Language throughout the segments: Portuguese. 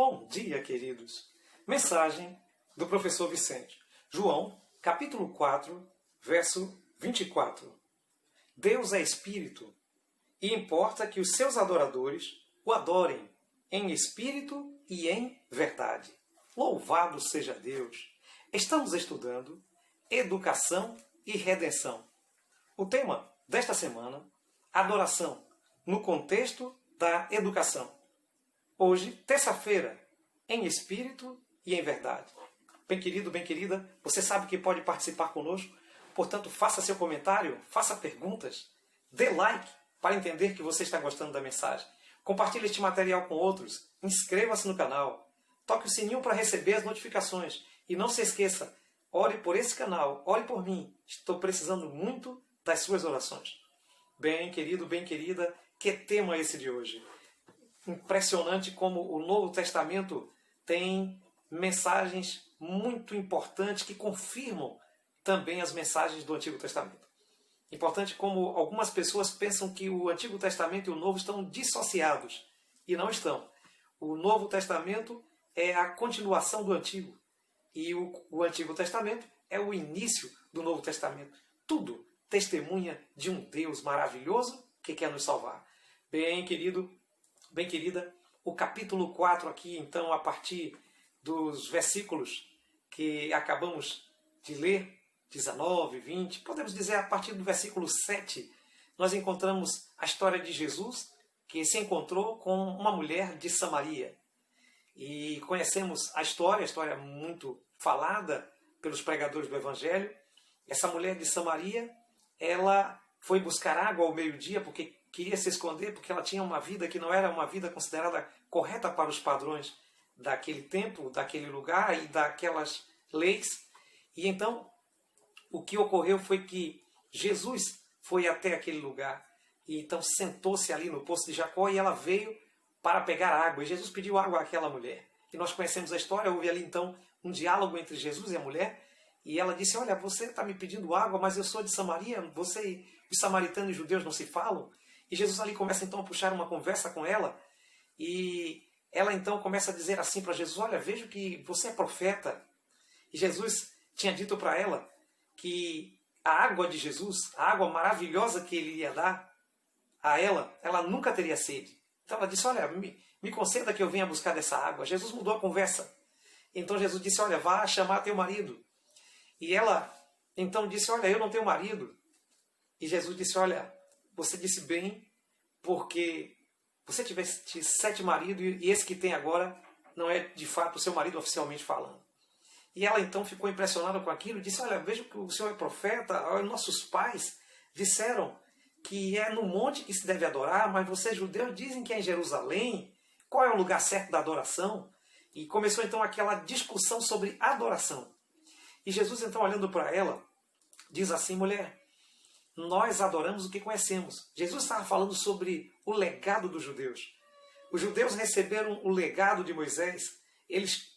Bom dia, queridos. Mensagem do professor Vicente. João, capítulo 4, verso 24. Deus é Espírito e importa que os seus adoradores o adorem em espírito e em verdade. Louvado seja Deus! Estamos estudando Educação e Redenção. O tema desta semana, adoração, no contexto da educação. Hoje, terça-feira, em espírito e em verdade. Bem querido, bem querida, você sabe que pode participar conosco, portanto, faça seu comentário, faça perguntas, dê like para entender que você está gostando da mensagem. Compartilhe este material com outros, inscreva-se no canal, toque o sininho para receber as notificações e não se esqueça, ore por esse canal, ore por mim, estou precisando muito das suas orações. Bem querido, bem querida, que tema é esse de hoje? Impressionante como o Novo Testamento tem mensagens muito importantes que confirmam também as mensagens do Antigo Testamento. Importante como algumas pessoas pensam que o Antigo Testamento e o Novo estão dissociados. E não estão. O Novo Testamento é a continuação do Antigo. E o Antigo Testamento é o início do Novo Testamento. Tudo testemunha de um Deus maravilhoso que quer nos salvar. Bem, querido, bem querida, o capítulo 4 aqui, então, a partir dos versículos que acabamos de ler, 19, 20, podemos dizer a partir do versículo 7, nós encontramos a história de Jesus, que se encontrou com uma mulher de Samaria. E conhecemos a história muito falada pelos pregadores do Evangelho. Essa mulher de Samaria, ela foi buscar água ao meio-dia porque queria se esconder, porque ela tinha uma vida que não era uma vida considerada correta para os padrões daquele tempo, daquele lugar e daquelas leis. E então, o que ocorreu foi que Jesus foi até aquele lugar e então sentou-se ali no poço de Jacó e ela veio para pegar água. E Jesus pediu água àquela mulher. E nós conhecemos a história, houve ali então um diálogo entre Jesus e a mulher. E ela disse, olha, você está me pedindo água, mas eu sou de Samaria, você, os samaritanos e judeus não se falam? E Jesus ali começa então a puxar uma conversa com ela. E ela então começa a dizer assim para Jesus, olha, vejo que você é profeta. E Jesus tinha dito para ela que a água de Jesus, a água maravilhosa que ele ia dar a ela nunca teria sede. Então ela disse, olha, me conceda que eu venha buscar dessa água. Jesus mudou a conversa. Então Jesus disse, olha, vá chamar teu marido. E ela então disse, olha, eu não tenho marido. E Jesus disse, olha, você disse bem, porque você tivesse 7 maridos e esse que tem agora não é de fato o seu marido oficialmente falando. E ela então ficou impressionada com aquilo e disse, olha, vejo que o senhor é profeta, nossos pais disseram que é no monte que se deve adorar, mas vocês judeus dizem que é em Jerusalém, qual é o lugar certo da adoração? E começou então aquela discussão sobre adoração. E Jesus então olhando para ela, diz assim, mulher, nós adoramos o que conhecemos. Jesus estava falando sobre o legado dos judeus. Os judeus receberam o legado de Moisés, eles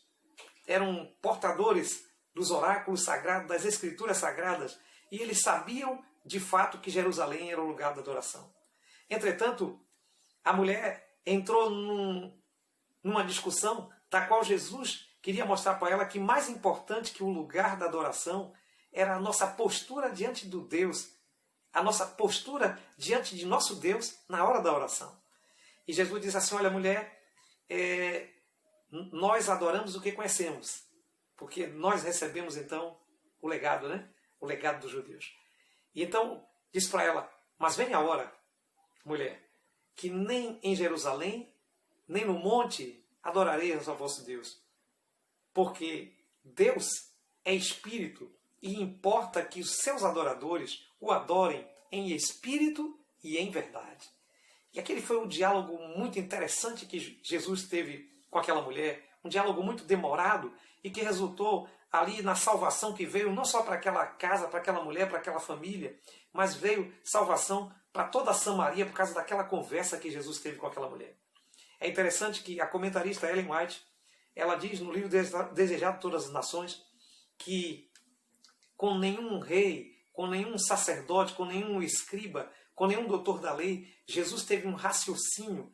eram portadores dos oráculos sagrados, das escrituras sagradas, e eles sabiam de fato que Jerusalém era o lugar da adoração. Entretanto, a mulher entrou numa discussão da qual Jesus queria mostrar para ela que mais importante que o lugar da adoração era a nossa postura diante do Deus, a nossa postura diante de nosso Deus na hora da oração. E Jesus diz assim, olha mulher, nós adoramos o que conhecemos, porque nós recebemos então o legado, né? O legado dos judeus. E então diz para ela, mas vem a hora, mulher, que nem em Jerusalém, nem no monte adorareis ao vosso Deus, porque Deus é Espírito e importa que os seus adoradores o adorem em espírito e em verdade. E aquele foi um diálogo muito interessante que Jesus teve com aquela mulher, um diálogo muito demorado e que resultou ali na salvação que veio não só para aquela casa, para aquela mulher, para aquela família, mas veio salvação para toda a Samaria por causa daquela conversa que Jesus teve com aquela mulher. É interessante que a comentarista Ellen White, ela diz no livro Desejado de Todas as Nações que com nenhum rei, com nenhum sacerdote, com nenhum escriba, com nenhum doutor da lei, Jesus teve um raciocínio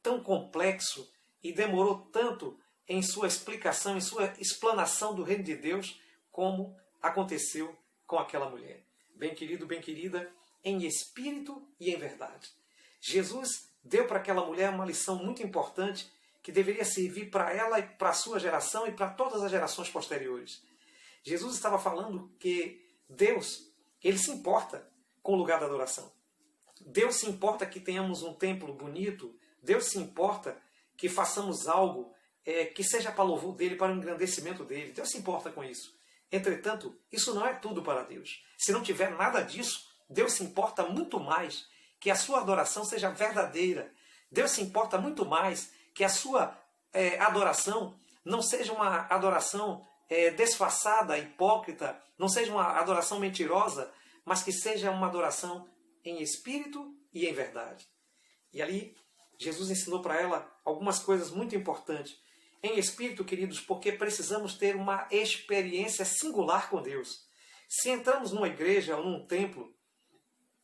tão complexo e demorou tanto em sua explicação, em sua explanação do reino de Deus, como aconteceu com aquela mulher. Bem querido, bem querida, em espírito e em verdade. Jesus deu para aquela mulher uma lição muito importante que deveria servir para ela e para a sua geração e para todas as gerações posteriores. Jesus estava falando que Deus, ele se importa com o lugar da adoração. Deus se importa que tenhamos um templo bonito. Deus se importa que façamos algo que seja para louvor dele, para o engrandecimento dele. Deus se importa com isso. Entretanto, isso não é tudo para Deus. Se não tiver nada disso, Deus se importa muito mais que a sua adoração seja verdadeira. Deus se importa muito mais que a sua adoração não seja uma adoração desfaçada, hipócrita, não seja uma adoração mentirosa, mas que seja uma adoração em espírito e em verdade. E ali, Jesus ensinou para ela algumas coisas muito importantes. Em espírito, queridos, porque precisamos ter uma experiência singular com Deus. Se entramos numa igreja ou num templo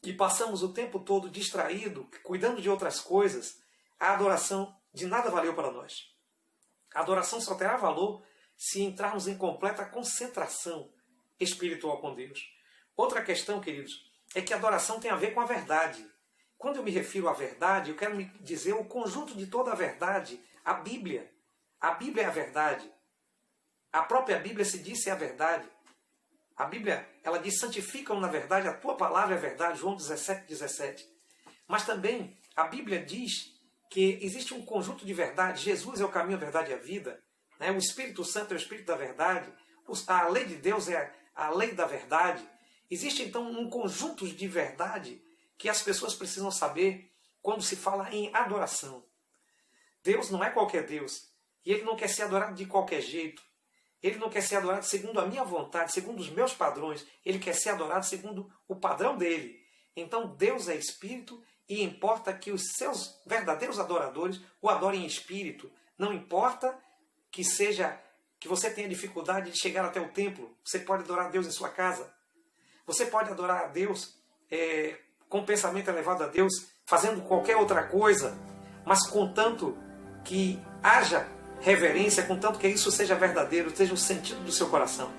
e passamos o tempo todo distraído, cuidando de outras coisas, a adoração de nada valeu para nós. A adoração só terá valor se entrarmos em completa concentração espiritual com Deus. Outra questão, queridos, é que a adoração tem a ver com a verdade. Quando eu me refiro à verdade, eu quero me dizer o conjunto de toda a verdade, a Bíblia. A Bíblia é a verdade. A própria Bíblia se diz ser a verdade. A Bíblia, ela diz, santificam na verdade, a tua palavra é a verdade, João 17:17. Mas também a Bíblia diz que existe um conjunto de verdade. Jesus é o caminho, a verdade e a vida. O Espírito Santo é o Espírito da verdade. A lei de Deus é a lei da verdade. Existe então um conjunto de verdade que as pessoas precisam saber quando se fala em adoração. Deus não é qualquer Deus. E Ele não quer ser adorado de qualquer jeito. Ele não quer ser adorado segundo a minha vontade, segundo os meus padrões. Ele quer ser adorado segundo o padrão dele. Então Deus é espírito e importa que os seus verdadeiros adoradores o adorem em espírito. Não importa que você tenha dificuldade de chegar até o templo. Você pode adorar a Deus em sua casa. Você pode adorar a Deus com pensamento elevado a Deus, fazendo qualquer outra coisa, mas contanto que haja reverência, contanto que isso seja verdadeiro, seja o sentido do seu coração.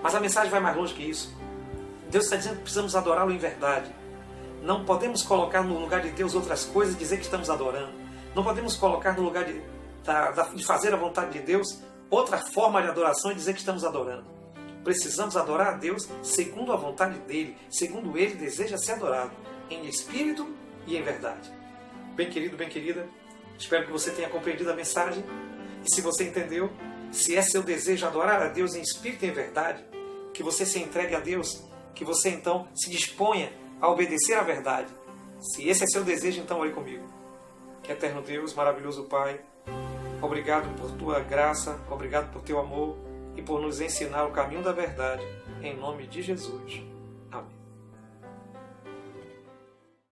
Mas a mensagem vai mais longe que isso. Deus está dizendo que precisamos adorá-lo em verdade. Não podemos colocar no lugar de Deus outras coisas e dizer que estamos adorando. Não podemos colocar no lugar de fazer a vontade de Deus outra forma de adoração e dizer que estamos adorando. Precisamos adorar a Deus segundo a vontade dEle, segundo Ele deseja ser adorado, em espírito e em verdade. Bem querido, bem querida, espero que você tenha compreendido a mensagem. E se você entendeu, se é seu desejo adorar a Deus em espírito e em verdade, que você se entregue a Deus, que você então se disponha a obedecer à verdade. Se esse é seu desejo, então ore comigo. Eterno Deus, maravilhoso Pai, obrigado por Tua graça, obrigado por Teu amor e por nos ensinar o caminho da verdade, em nome de Jesus.